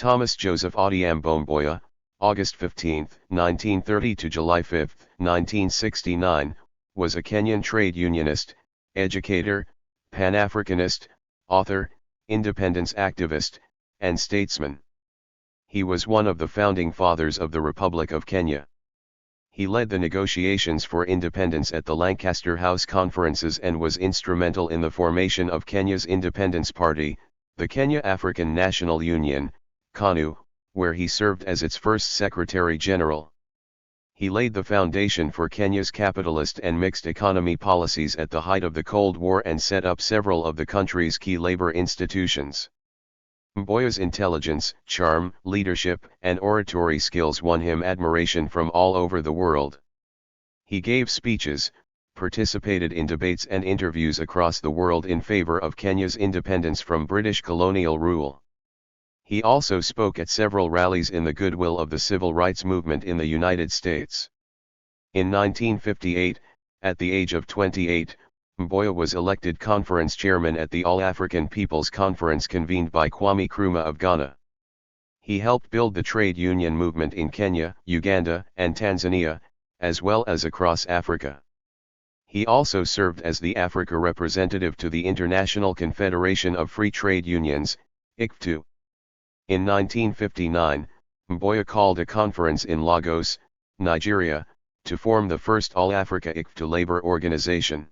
Thomas Joseph Odyambo Mboya, August 15, 1930 to July 5, 1969, was a Kenyan trade unionist, educator, Pan-Africanist, author, independence activist, and statesman. He was one of the founding fathers of the Republic of Kenya. He led the negotiations for independence at the Lancaster House Conferences and was instrumental in the formation of Kenya's Independence Party, the Kenya African National Union, KANU, where he served as its first Secretary General. He laid the foundation for Kenya's capitalist and mixed economy policies at the height of the Cold War and set up several of the country's key labor institutions. Mboya's intelligence, charm, leadership, and oratory skills won him admiration from all over the world. He gave speeches, participated in debates and interviews across the world in favor of Kenya's independence from British colonial rule. He also spoke at several rallies in the goodwill of the civil rights movement in the United States. In 1958, at the age of 28, Mboya was elected conference chairman at the All-African People's Conference convened by Kwame Nkrumah of Ghana. He helped build the trade union movement in Kenya, Uganda, and Tanzania, as well as across Africa. He also served as the Africa representative to the International Confederation of Free Trade Unions, ICFTU. In 1959, Mboya called a conference in Lagos, Nigeria, to form the first All-Africa ICFTU labor organization.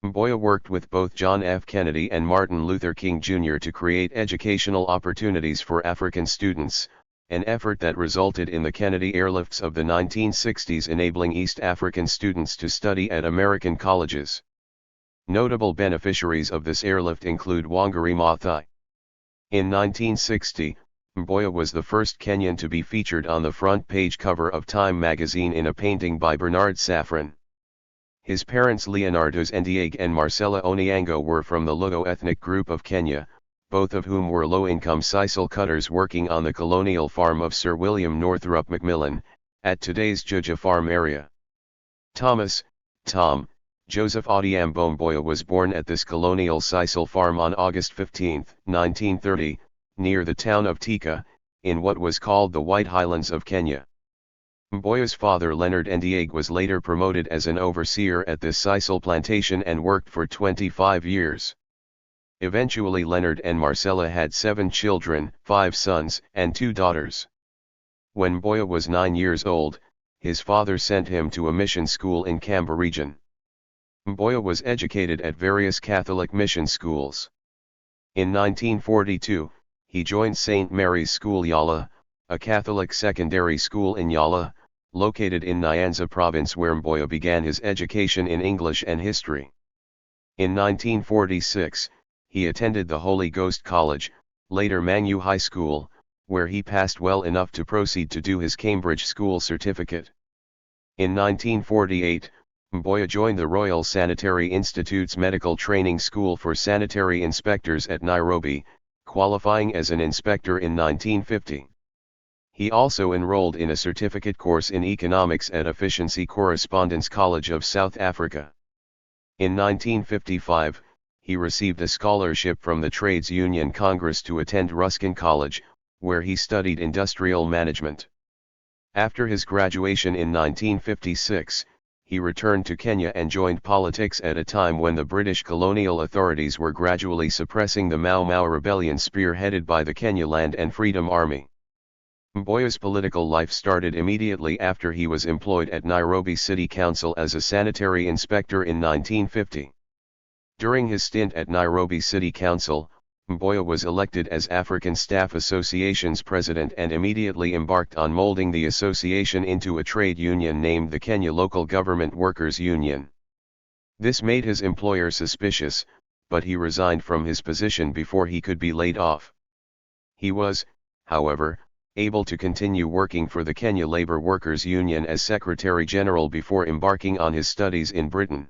Mboya worked with both John F. Kennedy and Martin Luther King Jr. to create educational opportunities for African students, an effort that resulted in the Kennedy airlifts of the 1960s enabling East African students to study at American colleges. Notable beneficiaries of this airlift include Wangari Maathai. In 1960, Mboya was the first Kenyan to be featured on the front page cover of Time magazine in a painting by Bernard Safran. His parents Leonardos Ndiaye and Marcella Onyango were from the Luo ethnic group of Kenya, both of whom were low-income sisal cutters working on the colonial farm of Sir William Northrop Macmillan, at today's Juja Farm area. Thomas, Tom, Joseph Odyambo Mboya was born at this colonial sisal farm on August 15, 1930, near the town of Thika, in what was called the White Highlands of Kenya. Mboya's father Leonard Ndiaye was later promoted as an overseer at this sisal plantation and worked for 25 years. Eventually Leonard and Marcella had 7 children, 5 sons and 2 daughters. When Mboya was 9 years old, his father sent him to a mission school in Kamba region. Mboya was educated at various Catholic mission schools. In 1942, he joined St. Mary's School Yala, a Catholic secondary school in Yala, located in Nyanza province where Mboya began his education in English and history. In 1946, he attended the Holy Ghost College, later Mangu High School, where he passed well enough to proceed to do his Cambridge School certificate. In 1948, Mboya joined the Royal Sanitary Institute's Medical Training School for Sanitary Inspectors at Nairobi, qualifying as an inspector in 1950. He also enrolled in a certificate course in economics at Efficiency Correspondence College of South Africa. In 1955, he received a scholarship from the Trades Union Congress to attend Ruskin College, where he studied industrial management. After his graduation in 1956, he returned to Kenya and joined politics at a time when the British colonial authorities were gradually suppressing the Mau Mau rebellion spearheaded by the Kenya Land and Freedom Army. Mboya's political life started immediately after he was employed at Nairobi City Council as a sanitary inspector in 1950. During his stint at Nairobi City Council, Mboya was elected as African Staff Association's president and immediately embarked on molding the association into a trade union named the Kenya Local Government Workers Union. This made his employer suspicious, but he resigned from his position before he could be laid off. He was, however, able to continue working for the Kenya Labour Workers Union as Secretary General before embarking on his studies in Britain.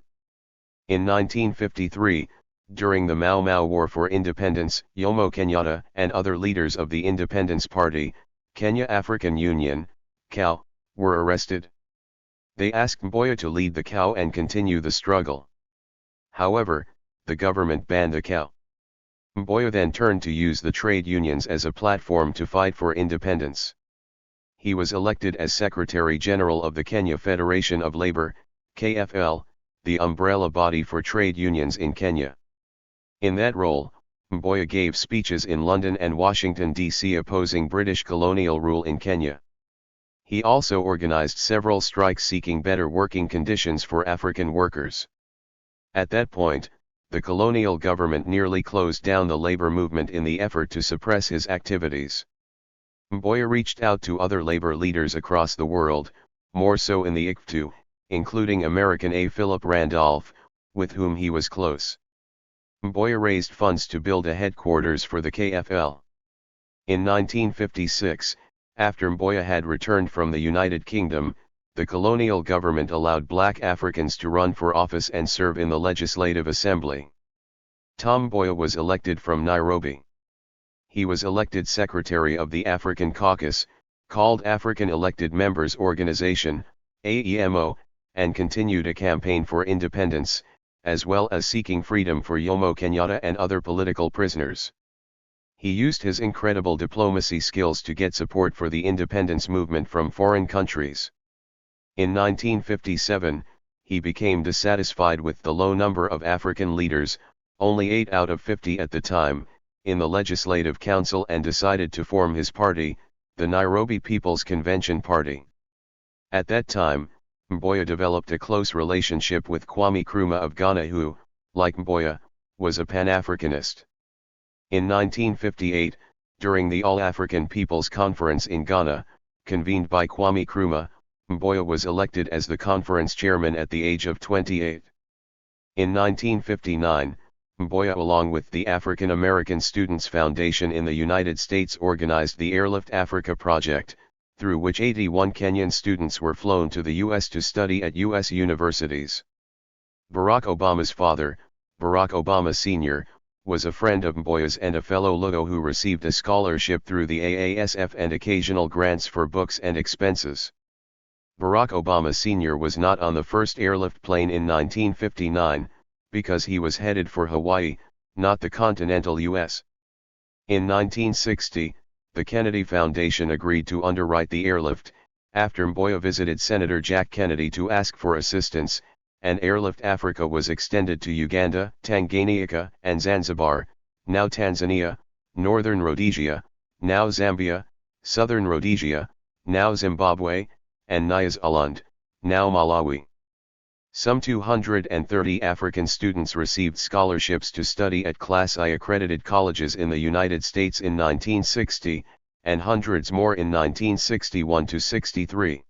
In 1953, during the Mau Mau War for Independence, Jomo Kenyatta and other leaders of the Independence Party, Kenya African Union, KAU, were arrested. They asked Mboya to lead the KAU and continue the struggle. However, the government banned the KAU. Mboya then turned to use the trade unions as a platform to fight for independence. He was elected as Secretary General of the Kenya Federation of Labour, KFL, the umbrella body for trade unions in Kenya. In that role, Mboya gave speeches in London and Washington, D.C. opposing British colonial rule in Kenya. He also organized several strikes seeking better working conditions for African workers. At that point, the colonial government nearly closed down the labor movement in the effort to suppress his activities. Mboya reached out to other labor leaders across the world, more so in the ICFTU, including American A. Philip Randolph, with whom he was close. Mboya raised funds to build a headquarters for the KFL. In 1956, after Mboya had returned from the United Kingdom, the colonial government allowed black Africans to run for office and serve in the Legislative Assembly. Tom Mboya was elected from Nairobi. He was elected Secretary of the African Caucus, called African Elected Members Organization, AEMO, and continued a campaign for independence, as well as seeking freedom for Jomo Kenyatta and other political prisoners. He used his incredible diplomacy skills to get support for the independence movement from foreign countries. In 1957, he became dissatisfied with the low number of African leaders, only 8 out of 50 at the time, in the Legislative Council and decided to form his party, the Nairobi People's Convention Party. At that time, Mboya developed a close relationship with Kwame Nkrumah of Ghana who, like Mboya, was a Pan-Africanist. In 1958, during the All-African People's Conference in Ghana, convened by Kwame Nkrumah, Mboya was elected as the conference chairman at the age of 28. In 1959, Mboya along with the African American Students Foundation in the United States organized the Airlift Africa Project, through which 81 Kenyan students were flown to the U.S. to study at U.S. universities. Barack Obama's father, Barack Obama Sr., was a friend of Mboya's and a fellow Lugo who received a scholarship through the AASF and occasional grants for books and expenses. Barack Obama Sr. was not on the first airlift plane in 1959, because he was headed for Hawaii, not the continental U.S. In 1960, the Kennedy Foundation agreed to underwrite the airlift, after Mboya visited Senator Jack Kennedy to ask for assistance, and Airlift Africa was extended to Uganda, Tanganyika, and Zanzibar, now Tanzania, Northern Rhodesia, now Zambia, Southern Rhodesia, now Zimbabwe, and Nyasaland, now Malawi. Some 230 African students received scholarships to study at Class I accredited colleges in the United States in 1960, and hundreds more in 1961 to 63.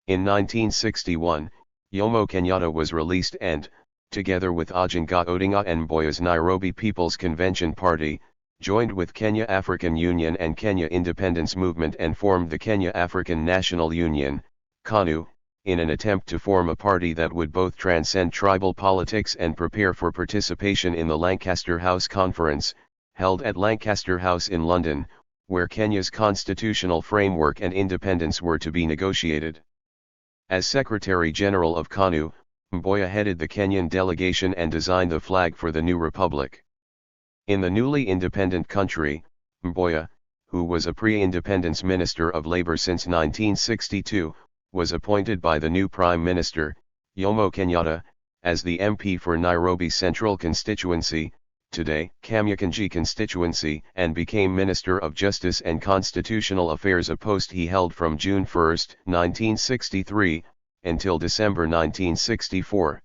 In 1961, Jomo Kenyatta was released and, together with Oginga Odinga and Mboya's Nairobi People's Convention Party, joined with Kenya African Union and Kenya Independence Movement and formed the Kenya African National Union, KANU, in an attempt to form a party that would both transcend tribal politics and prepare for participation in the Lancaster House Conference, held at Lancaster House in London, where Kenya's constitutional framework and independence were to be negotiated. As Secretary General of KANU, Mboya headed the Kenyan delegation and designed the flag for the new republic. In the newly independent country, Mboya, who was a pre-independence Minister of Labour since 1962, was appointed by the new Prime Minister, Jomo Kenyatta, as the MP for Nairobi Central Constituency, today Kamyakanji Constituency, and became Minister of Justice and Constitutional Affairs, a post he held from June 1, 1963, until December 1964.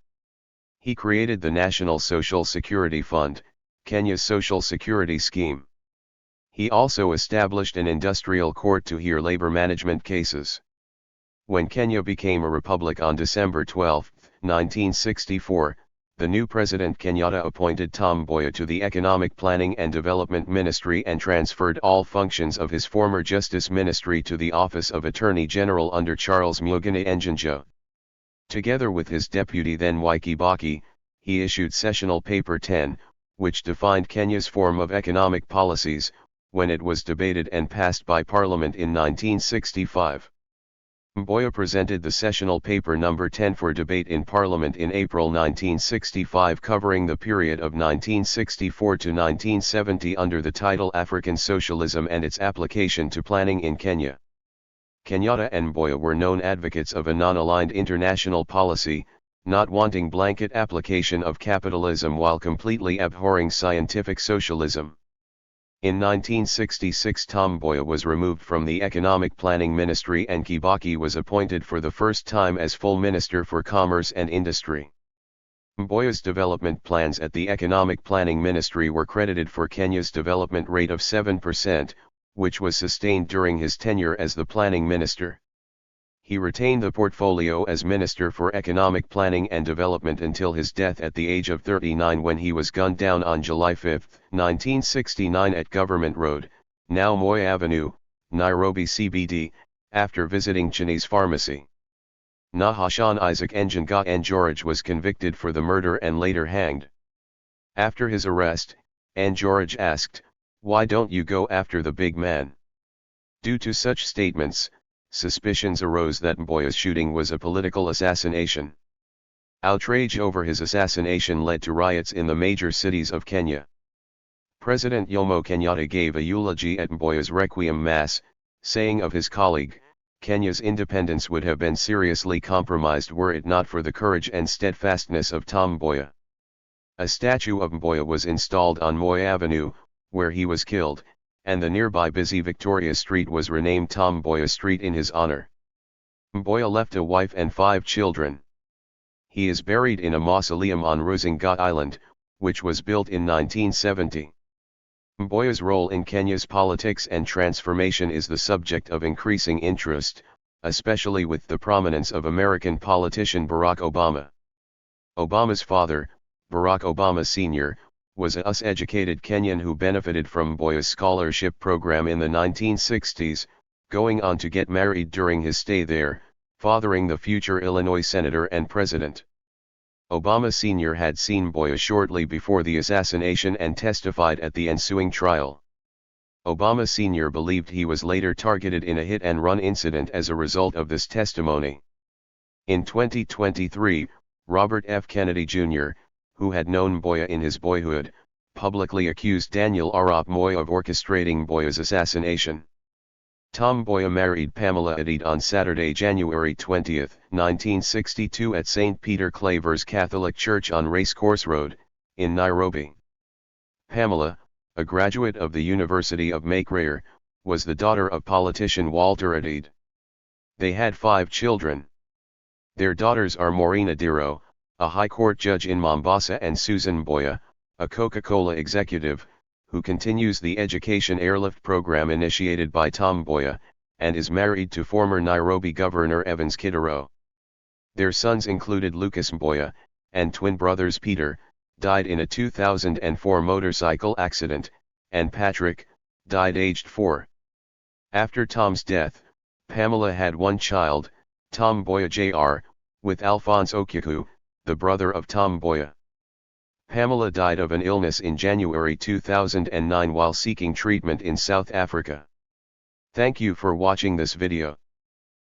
He created the National Social Security Fund, Kenya's social security scheme. He also established an industrial court to hear labor management cases. When Kenya became a republic on December 12, 1964, the new President Kenyatta appointed Tom Mboya to the Economic Planning and Development Ministry and transferred all functions of his former Justice Ministry to the Office of Attorney General under Charles Mugheni Njinjo. Together with his deputy then Mwai Kibaki, he issued Sessional Paper 10, which defined Kenya's form of economic policies, when it was debated and passed by Parliament in 1965. Mboya presented the sessional paper number 10 for debate in Parliament in April 1965, covering the period of 1964 to 1970 under the title African Socialism and its Application to Planning in Kenya. Kenyatta and Mboya were known advocates of a non-aligned international policy, not wanting blanket application of capitalism while completely abhorring scientific socialism. In 1966, Mboya was removed from the Economic Planning Ministry and Kibaki was appointed for the first time as full Minister for Commerce and Industry. Mboya's development plans at the Economic Planning Ministry were credited for Kenya's development rate of 7%, which was sustained during his tenure as the planning minister. He retained the portfolio as Minister for Economic Planning and Development until his death at the age of 39 when he was gunned down on July 5, 1969 at Government Road, now Moi Avenue, Nairobi CBD, after visiting Chinese pharmacy. Nahashan Isaac Njenga Njorage was convicted for the murder and later hanged. After his arrest, Njorage asked, "Why don't you go after the big man?" Due to such statements, suspicions arose that Mboya's shooting was a political assassination. Outrage over his assassination led to riots in the major cities of Kenya. President Jomo Kenyatta gave a eulogy at Mboya's Requiem Mass, saying of his colleague, "Kenya's independence would have been seriously compromised were it not for the courage and steadfastness of Mboya." A statue of Mboya was installed on Moi Avenue, where he was killed, and the nearby busy Victoria Street was renamed Mboya Street in his honor. Mboya left a wife and 5 children. He is buried in a mausoleum on Rusinga Island, which was built in 1970. Mboya's role in Kenya's politics and transformation is the subject of increasing interest, especially with the prominence of American politician Barack Obama. Obama's father, Barack Obama Sr., was a US-educated Kenyan who benefited from Mboya's scholarship program in the 1960s, going on to get married during his stay there, fathering the future Illinois senator and president. Obama Sr. had seen Mboya shortly before the assassination and testified at the ensuing trial. Obama Sr. believed he was later targeted in a hit-and-run incident as a result of this testimony. In 2023, Robert F. Kennedy Jr., who had known Mboya in his boyhood, publicly accused Daniel Arap Moi of orchestrating Mboya's assassination. Mboya married Pamela Adid on Saturday, January 20, 1962 at St. Peter Claver's Catholic Church on Racecourse Road, in Nairobi. Pamela, a graduate of the University of Makerere, was the daughter of politician Walter Adid. They had 5 children. Their daughters are Maureen Adiro, a High Court judge in Mombasa, and Susan Mboya, a Coca-Cola executive, who continues the education airlift program initiated by Mboya, and is married to former Nairobi Governor Evans Kidero. Their sons included Lucas Mboya, and twin brothers Peter, died in a 2004 motorcycle accident, and Patrick, died aged 4. After Tom's death, Pamela had 1 child, Mboya Jr., with Alphonse Okyeku, the brother of Mboya. Pamela died of an illness in January 2009 while seeking treatment in South Africa. Thank you for watching this video.